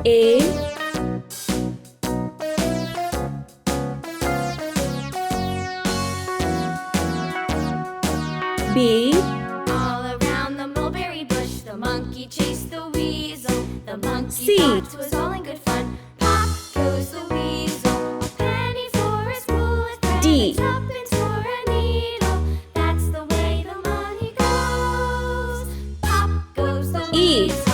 A B All around the mulberry bush, the monkey chased the weasel. The monkey C. thought it was all in good fun. Pop goes the weasel. A penny for a spool of thread. D. Tuppence for a needle. That's the way the money goes. Pop goes the E. weasel.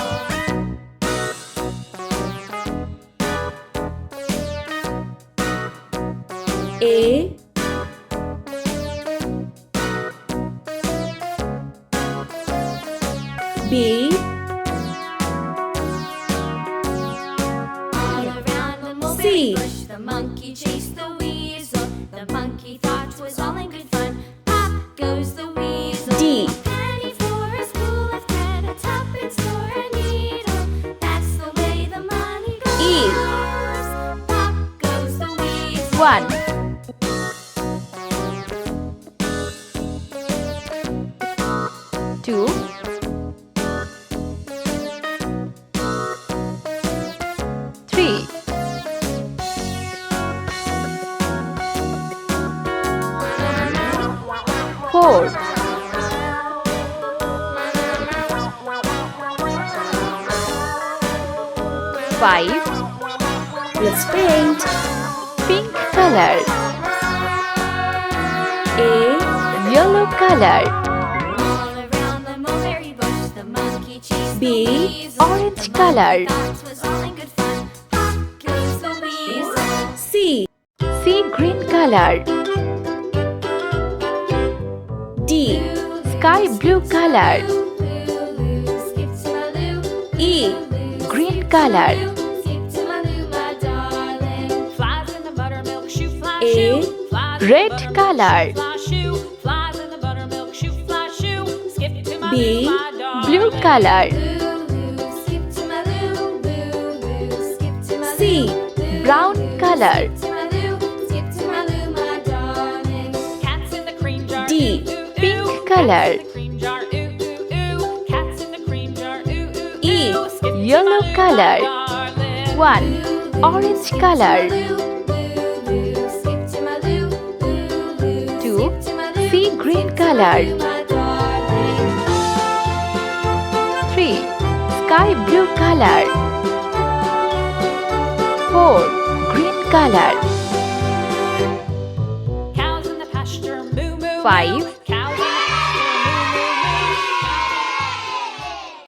A B All around the mulberry C. bush, the monkey chased the weasel. The monkey thought it was all in good fun. Pop goes the weasel. D. A penny for a spool of thread, a tuppence for a needle. That's the way the money goes. E. Pop goes the weasel. 1 2 3 4 5 Let's paint. Pink color. A yellow color. All around the mulberry bush, the monkey chased B. the weasel. Orange The color. monkey thought it was all in good fun. Pop goes the weasel. C. Sea green color. D. Sky blue color. Skip to my loo. E. Green color. Skip to my loo, my darling. Flies in the buttermilk shoe, fly A. shoe. Flies in the Red buttermilk color. shoe, fly shoe. Flies in the buttermilk shoe, fly shoe. Skip to my B. loo, my darling. Blue color. Skip to my loo, skip to my C. Brown color. Skip to my loo, skip to my loo, my darling. Cats in the cream jar. D. Ooh, ooh, Pink ooh. color. Cats in the cream jar. Ooh, ooh, ooh. Cats in the cream jar. Ooh, ooh, E. ooh. Skip to Yellow my loo, color. my darling. 1 Orange color. Skip to my loo, 2 skip to my loo, Sea green color. my darling. 3 Sky blue color. 4 Green color. Cows in the pasture. Moo, moo, 5 moo.